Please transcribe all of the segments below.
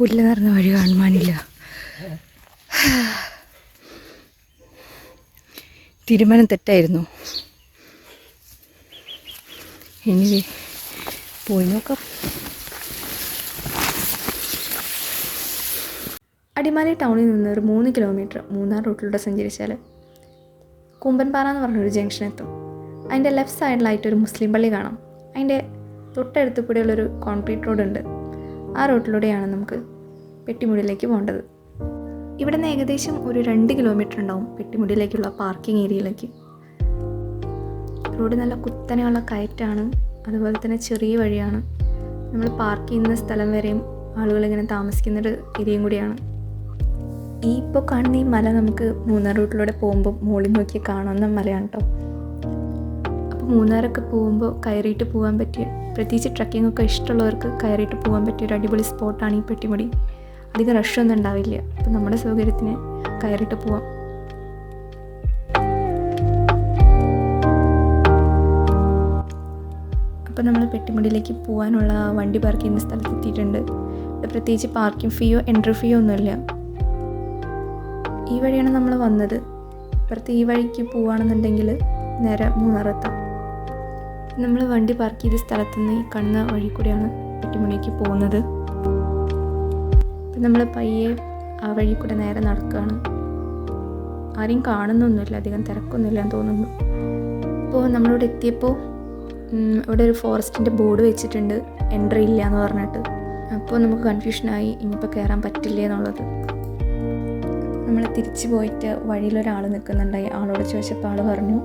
പുല്ല് നിറഞ്ഞ വഴി കാണുവാനില്ല. തീരുമാനം തെറ്റായിരുന്നു. ഇനി പോയി നോക്കാം. അടിമാലി ടൗണിൽ നിന്ന് ഒരു 3 കിലോമീറ്റർ മൂന്നാർ റൂട്ടിലൂടെ സഞ്ചരിച്ചാൽ കൂമ്പൻപാറ എന്ന് പറഞ്ഞൊരു ജംഗ്ഷൻ എത്തും. അതിൻ്റെ ലെഫ്റ്റ് സൈഡിലായിട്ട് ഒരു മുസ്ലിം പള്ളി കാണാം. അതിൻ്റെ തൊട്ടടുത്ത് കൂടെയുള്ളൊരു കോൺക്രീറ്റ് റോഡുണ്ട്. ആ റോഡിലൂടെയാണ് നമുക്ക് പെട്ടിമുടിയിലേക്ക് പോകേണ്ടത്. ഇവിടെ നിന്ന് ഏകദേശം ഒരു 2 കിലോമീറ്റർ ഉണ്ടാവും പെട്ടിമുടിയിലേക്കുള്ള പാർക്കിംഗ് ഏരിയയിലേക്ക്. റോഡ് നല്ല കുത്തനെയുള്ള കയറ്റാണ്, അതുപോലെ തന്നെ ചെറിയ വഴിയാണ്. നമ്മൾ പാർക്ക് ചെയ്യുന്ന സ്ഥലം വരെയും ആളുകളിങ്ങനെ താമസിക്കുന്നൊരു ഏരിയയും കൂടിയാണ്. ഈ ഇപ്പോൾ കാണുന്ന ഈ മല നമുക്ക് മൂന്നാർ റൂട്ടിലൂടെ പോകുമ്പോൾ മുകളിൽ നോക്കി കാണുന്ന മലയാണ് കേട്ടോ. അപ്പോൾ മൂന്നാറൊക്കെ പോകുമ്പോൾ കയറിയിട്ട് പോകാൻ പറ്റിയ, പ്രത്യേകിച്ച് ട്രക്കിംഗ് ഒക്കെ ഇഷ്ടമുള്ളവർക്ക് കയറിയിട്ട് പോകാൻ പറ്റിയ ഒരു അടിപൊളി സ്പോട്ടാണ് ഈ പെട്ടിമുടി. അധികം റഷൊന്നും ഉണ്ടാവില്ല. അപ്പോൾ നമ്മുടെ സൗകര്യത്തിന് കയറിയിട്ട് പോവാം. അപ്പോൾ നമ്മൾ പെട്ടിമുടിയിലേക്ക് പോകാനുള്ള വണ്ടി പാർക്ക് ചെയ്യുന്ന സ്ഥലത്ത് എത്തിയിട്ടുണ്ട്. പ്രത്യേകിച്ച് പാർക്കിംഗ് ഫീയോ എൻട്രി ഫീയോ ഒന്നുമില്ല. ഈ വഴിയാണ് നമ്മൾ വന്നത്. ഇപ്പുറത്ത് ഈ വഴിക്ക് പോവുകയാണെന്നുണ്ടെങ്കിൽ നേരെ മൂന്നാറെത്താം. നമ്മൾ വണ്ടി പാർക്ക് ചെയ്ത സ്ഥലത്ത് നിന്ന് ഈ കാണുന്ന വഴി കൂടിയാണ് പെട്ടിമുടിക്ക് പോകുന്നത്. അപ്പം നമ്മൾ പയ്യെ ആ വഴി കൂടെ നേരെ നടക്കുകയാണ്. ആരെയും കാണുന്നൊന്നുമില്ല, അധികം തിരക്കൊന്നുമില്ല എന്ന് തോന്നുന്നു. അപ്പോൾ നമ്മളിവിടെ എത്തിയപ്പോൾ ഇവിടെ ഒരു ഫോറസ്റ്റിൻ്റെ ബോർഡ് വെച്ചിട്ടുണ്ട്, എൻട്രി ഇല്ല എന്ന് പറഞ്ഞിട്ട്. അപ്പോൾ നമുക്ക് കൺഫ്യൂഷനായി, ഇനിയിപ്പോൾ കയറാൻ പറ്റില്ലേ എന്നുള്ളത്. നമ്മൾ തിരിച്ച് പോയിട്ട് വഴിയിലൊരാൾ നിൽക്കുന്നുണ്ടായി. ആളോട് ചോദിച്ചപ്പോൾ ആൾ പറഞ്ഞു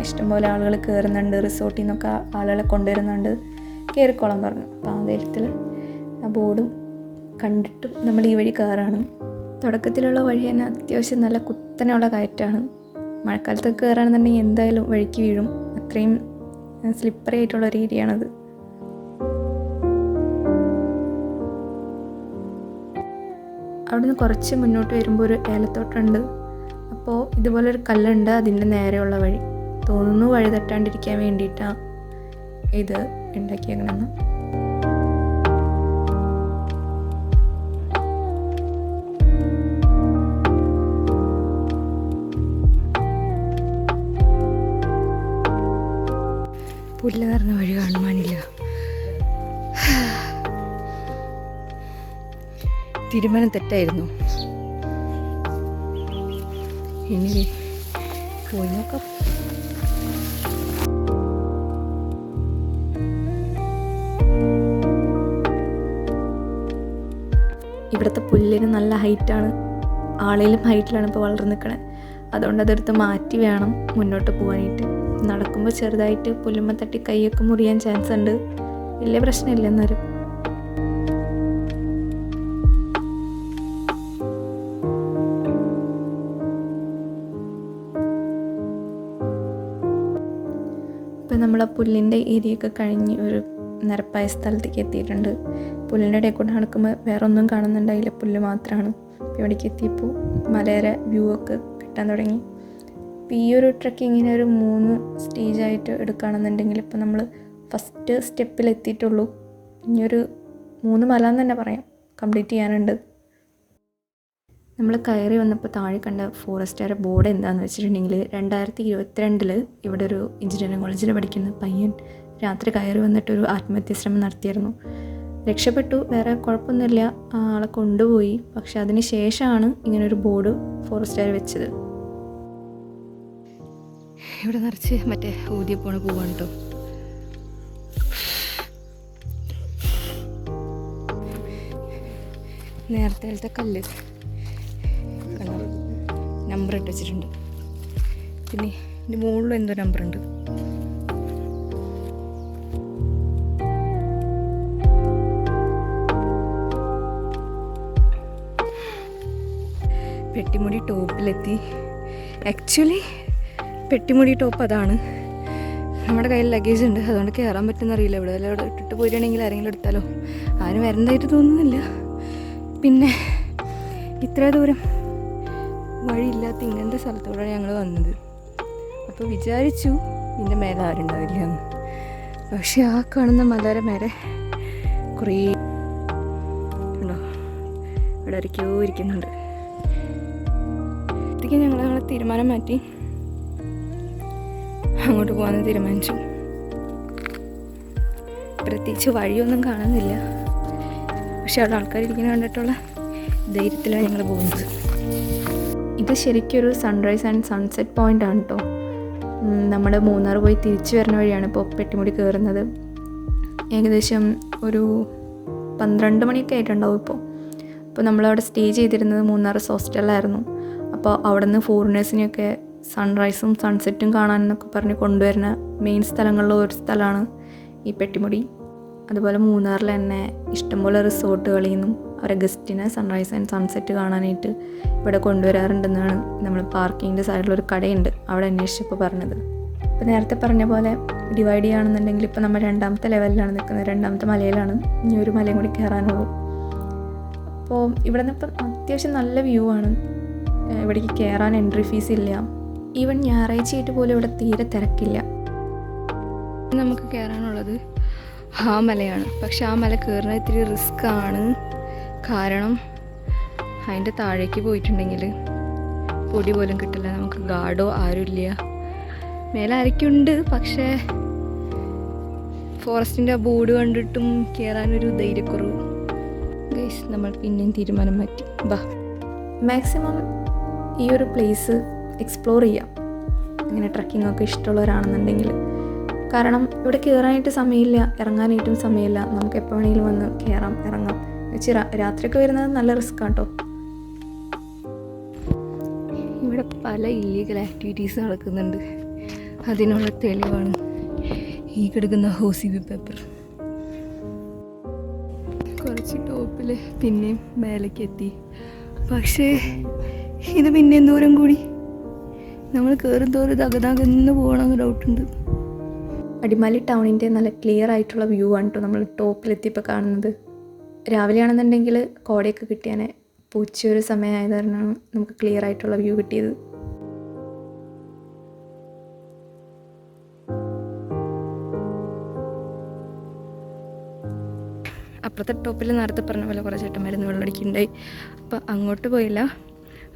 ഇഷ്ടംപോലെ ആളുകൾ കയറുന്നുണ്ട്, റിസോർട്ടിൽ നിന്നൊക്കെ ആളുകളെ കൊണ്ടുവരുന്നുണ്ട്, കയറിക്കോളാൻ പറഞ്ഞു. അപ്പോൾ ആ ധൈര്യത്തിൽ ആ ബോർഡും കണ്ടിട്ടും നമ്മൾ ഈ വഴി കയറാണ്. തുടക്കത്തിലുള്ള വഴി തന്നെ അത്യാവശ്യം നല്ല കുത്തനെയുള്ള കയറ്റാണ്. മഴക്കാലത്തൊക്കെ കയറുകയാണെന്നുണ്ടെങ്കിൽ എന്തായാലും വഴിക്ക് വീഴും. അത്രയും സ്ലിപ്പറി ആയിട്ടുള്ളൊരു ഏരിയയാണത്. അവിടുന്ന് കുറച്ച് മുന്നോട്ട് വരുമ്പോൾ ഒരു ഏലത്തോട്ടമുണ്ട്. അപ്പോൾ ഇതുപോലൊരു കല്ലുണ്ട് അതിൻ്റെ നേരെയുള്ള വഴി. തോന്നുന്നു വഴി തെറ്റാണ്ടിരിക്കാൻ വേണ്ടിയിട്ടാണ് ഇത് ഉണ്ടാക്കിയേക്കണമെന്ന്. പുല്ല് നിറഞ്ഞ വഴി കാണുവാനില്ല. തീരുമാനം തെറ്റായിരുന്നു. ഇനി പോയി നോക്കാം. ഇവിടുത്തെ പുല്ലിന് നല്ല ഹൈറ്റാണ്, ആളേലും ഹൈറ്റിലാണ് ഇപ്പോൾ വളർന്നു നിൽക്കണത്. അതുകൊണ്ട് അതെടുത്ത് മാറ്റി വേണം മുന്നോട്ട് പോകാനായിട്ട്. നടക്കുമ്പോൾ ചെറുതായിട്ട് പുല്ലുമ്മ തട്ടി കൈയൊക്കെ മുറിയാൻ ചാൻസ് ഉണ്ട്. വലിയ പ്രശ്നമില്ല എന്നാലും. ഇപ്പം നമ്മൾ ആ പുല്ലിൻ്റെ ഏരിയയൊക്കെ കഴിഞ്ഞ് ഒരു നിരപ്പായ സ്ഥലത്തേക്ക് എത്തിയിട്ടുണ്ട്. പുല്ലിൻ്റെ ഇടയിൽ കൂടെ നടക്കുമ്പോൾ വേറെ ഒന്നും കാണുന്നുണ്ടായില്ല, പുല്ല് മാത്രമാണ്. അപ്പോൾ ഇവിടേക്ക് എത്തിയപ്പോൾ മലയുടെ വ്യൂ ഒക്കെ കിട്ടാൻ തുടങ്ങി. അപ്പോൾ ഈ ഒരു ട്രക്കിങ്ങിന് ഒരു 3 സ്റ്റേജായിട്ട് എടുക്കുകയാണെന്നുണ്ടെങ്കിൽ ഇപ്പോൾ നമ്മൾ ഫസ്റ്റ് സ്റ്റെപ്പിൽ എത്തിയിട്ടുള്ളൂ. ഇനിയൊരു 3 മല എന്ന് തന്നെ പറയാം കംപ്ലീറ്റ് ചെയ്യാനുണ്ട്. നമ്മൾ കയറി വന്നപ്പോൾ താഴെ കണ്ട ഫോറസ്റ്റുകാരുടെ ബോർഡ് എന്താണെന്ന് വെച്ചിട്ടുണ്ടെങ്കിൽ 2022 ഇവിടെ ഒരു എഞ്ചിനീയറിംഗ് കോളേജിൽ പഠിക്കുന്ന പയ്യൻ രാത്രി കയറി വന്നിട്ടൊരു ആത്മഹത്യാശ്രമം നടത്തിയിരുന്നു. രക്ഷപ്പെട്ടു, വേറെ കുഴപ്പമൊന്നുമില്ല, ആളെ കൊണ്ടുപോയി. പക്ഷെ അതിന് ശേഷമാണ് ഇങ്ങനൊരു ബോർഡ് ഫോറസ്റ്റുകാർ വെച്ചത്. ഇവിടെ നിറച്ച് മറ്റേ ഊതിയ പോണ പോവാണ് കേട്ടോ. നേരത്തെ കല്ല് നമ്പർ ഇട്ട് വെച്ചിട്ടുണ്ട്. പിന്നെ ഇതിൻ്റെ മുകളിലും എന്തോ നമ്പറുണ്ട്. പെട്ടിമുടി ടോപ്പിലെത്തി. ആക്ച്വലി പെട്ടിമുടി ടോപ്പ് അതാണ്. നമ്മുടെ കയ്യിൽ ലഗേജ് ഉണ്ട്, അതുകൊണ്ട് കയറാൻ പറ്റുമെന്നറിയില്ല. ഇവിടെ ഇവിടെ ഇട്ടിട്ട് പോയിട്ടുണ്ടെങ്കിൽ ആരെങ്കിലും എടുത്താലോ. ആരും വരണ്ടായിട്ട് തോന്നുന്നില്ല. പിന്നെ ഇത്ര ദൂരം വഴിയില്ലാത്ത ഇങ്ങനത്തെ സ്ഥലത്തോടെ ഞങ്ങൾ വന്നത്. അപ്പോൾ വിചാരിച്ചു ഇതിൻ്റെ മേലെ ആരുണ്ടാവില്ല എന്ന്. പക്ഷെ ആ കാണുന്ന മലയുടെ മേലെ കുറേ ഉണ്ടോ ഇവിടെ ആരൊക്കെയോ ഇരിക്കുന്നുണ്ട്. ഇതൊക്കെ ഞങ്ങൾ തീരുമാനം മാറ്റി അങ്ങോട്ട് പോകാമെന്ന് തീരുമാനിച്ചു. പ്രത്യേകിച്ച് വഴിയൊന്നും കാണുന്നില്ല, പക്ഷെ അവിടെ ആൾക്കാരിരിക്കുന്ന കണ്ടിട്ടുള്ള ധൈര്യത്തിലാണ് ഞങ്ങൾ പോകുന്നത്. ഇത് ശരിക്കും ഒരു സൺറൈസ് ആൻഡ് സൺസെറ്റ് പോയിൻ്റ് ആണ് കേട്ടോ. നമ്മൾ മൂന്നാർ പോയി തിരിച്ചു വരുന്ന വഴിയാണ് ഇപ്പോൾ പെട്ടിമുടി കയറുന്നത്. ഏകദേശം ഒരു 12 മണിയൊക്കെ ആയിട്ടുണ്ടാവും ഇപ്പോൾ നമ്മളവിടെ സ്റ്റേ ചെയ്തിരുന്നത് മൂന്നാർ ഹോസ്റ്റലിലായിരുന്നു. അപ്പോൾ അവിടെ നിന്ന് ഫോറിനേഴ്സിനെയൊക്കെ സൺറൈസും സൺസെറ്റും കാണാനെന്നൊക്കെ പറഞ്ഞ് കൊണ്ടുവരുന്ന മെയിൻ സ്ഥലങ്ങളിൽ ഒരു സ്ഥലമാണ് ഈ പെട്ടിമുടി. അതുപോലെ മൂന്നാറിൽ തന്നെ ഇഷ്ടംപോലെ റിസോർട്ടുകളിൽ നിന്നും അവരെ ഗസ്റ്റിനെ സൺറൈസ് ആൻഡ് സൺസെറ്റ് കാണാനായിട്ട് ഇവിടെ കൊണ്ടുവരാറുണ്ടെന്നാണ് നമ്മൾ പാർക്കിങ്ങിൻ്റെ സൈഡിലൊരു കടയുണ്ട് അവിടെ അന്വേഷിച്ചപ്പോൾ പറഞ്ഞത്. ഇപ്പോൾ നേരത്തെ പറഞ്ഞ പോലെ ഡിവൈഡ് ചെയ്യുകയാണെന്നുണ്ടെങ്കിൽ ഇപ്പോൾ നമ്മൾ 2ാമത്തെ ലെവലിലാണ് നിൽക്കുന്നത്, 2ാമത്തെ മലയിലാണ്. ഇനി ഒരു മലയും കൂടി കയറാനുള്ളൂ. അപ്പോൾ ഇവിടെ നിന്ന് ഇപ്പം അത്യാവശ്യം നല്ല വ്യൂ ആണ്. ഇവിടേക്ക് കയറാൻ എൻട്രി ഫീസ് ഇല്ല. ഈവൻ ഞായറാഴ്ചയായിട്ട് പോലും ഇവിടെ തീരെ തിരക്കില്ല. നമുക്ക് കയറാനുള്ളത് ആ മലയാണ്. പക്ഷെ ആ മല കയറുന്നത് ഇത്തിരി റിസ്ക് ആണ്. കാരണം അതിൻ്റെ താഴേക്ക് പോയിട്ടുണ്ടെങ്കിൽ പൊടി പോലും കിട്ടില്ല. നമുക്ക് ഗാർഡോ ആരുമില്ല. മേലെ ആരൊക്കെയുണ്ട്, പക്ഷേ ഫോറസ്റ്റിൻ്റെ ബോർഡ് കണ്ടിട്ടും കയറാനൊരു ധൈര്യക്കുറവ്. ഗൈസ്, നമ്മൾ പിന്നെയും തീരുമാനം മാറ്റി. ബാ, മാക്സിമം ഈ ഒരു പ്ലേസ് എക്സ്പ്ലോർ ചെയ്യാം, അങ്ങനെ ട്രക്കിംഗ് ഒക്കെ ഇഷ്ടമുള്ളവരാണെന്നുണ്ടെങ്കിൽ. കാരണം ഇവിടെ കയറാനായിട്ട് സമയമില്ല, ഇറങ്ങാനായിട്ടും സമയമില്ല. നമുക്ക് എപ്പോൾ വേണമെങ്കിലും വന്ന് കയറാം, ഇറങ്ങാം. രാത്രിയൊക്കെ വരുന്നത് നല്ല റിസ്ക്കാണ് കേട്ടോ. ഇവിടെ പല ഇല്ലീഗൽ ആക്ടിവിറ്റീസ് നടക്കുന്നുണ്ട്. അതിനുള്ള തെളിവാണ് ഈ കിടക്കുന്ന ഹോസിബി പേപ്പർ. കുറച്ച് ടോപ്പിൽ പിന്നെയും മേലേക്ക് എത്തി. പക്ഷേ ഇത് പിന്നെ എന്തോരം കൂടി നമ്മൾ കയറും തോറും തകതാകന്ന് പോകണമെന്ന് ഡൗട്ടുണ്ട്. അടിമാലി ടൗണിൻ്റെ നല്ല ക്ലിയർ ആയിട്ടുള്ള വ്യൂ ആണ് കേട്ടോ നമ്മൾ ടോപ്പിലെത്തിയപ്പോൾ കാണുന്നത്. രാവിലെയാണെന്നുണ്ടെങ്കിൽ കോടയൊക്കെ കിട്ടിയാനെ ഉച്ചയൊരു സമയമായത് കാരണമാണ് നമുക്ക് ക്ലിയർ ആയിട്ടുള്ള വ്യൂ കിട്ടിയത്. അപ്പുറത്തെ ടോപ്പിൽ നേരത്തെ പറഞ്ഞ പോലെ കുറേ ചേട്ടന്മാരുന്ന് വെള്ളമടിക്കുന്നുണ്ടായി. അപ്പം അങ്ങോട്ട് പോയില്ല,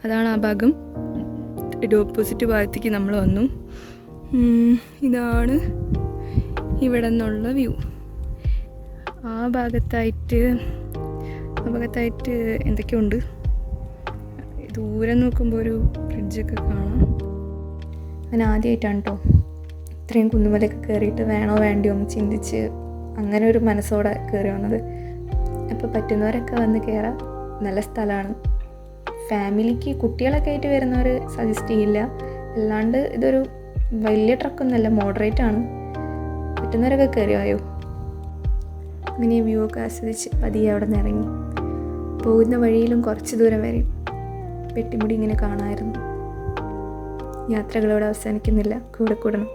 അതാണ് ആ ഭാഗം. ഒരു ഓപ്പോസിറ്റ് ഭാഗത്തേക്ക് നമ്മൾ വന്നു. ഇതാണ് ഇവിടെ നിന്നുള്ള വ്യൂ. ആ ഭാഗത്തായിട്ട് എന്തൊക്കെയുണ്ട്. ദൂരെ നോക്കുമ്പോൾ ഒരു ബ്രിഡ്ജൊക്കെ കാണാം. ഞാൻ ആദ്യമായിട്ടാണ് കേട്ടോ ഇത്രയും കുന്നുമലയൊക്കെ കയറിയിട്ട് വേണോ വേണ്ടിയോ എന്ന് ചിന്തിച്ച് അങ്ങനെ ഒരു മനസ്സോടെ കയറി വന്നത്. അപ്പോൾ പറ്റുന്നവരൊക്കെ വന്ന് കയറാം, നല്ല സ്ഥലമാണ്. ഫാമിലിക്ക് കുട്ടികളൊക്കെ ആയിട്ട് വരുന്നവർ സജസ്റ്റ് ചെയ്യില്ല. അല്ലാണ്ട് ഇതൊരു വലിയ ട്രക്കൊന്നുമല്ല, മോഡറേറ്റ് ആണ്. പറ്റുന്നവരൊക്കെ കയറി വായോ. അങ്ങനെ വ്യൂ ഒക്കെ ആസ്വദിച്ച് പതിയെ അവിടെ നിന്ന് ഇറങ്ങി. പോകുന്ന വഴിയിലും കുറച്ച് ദൂരം വരെ പെട്ടിമുടി ഇങ്ങനെ കാണാമായിരുന്നു. യാത്രകളോട് അവസാനിക്കുന്നില്ല, കൂടെ കൂടണം.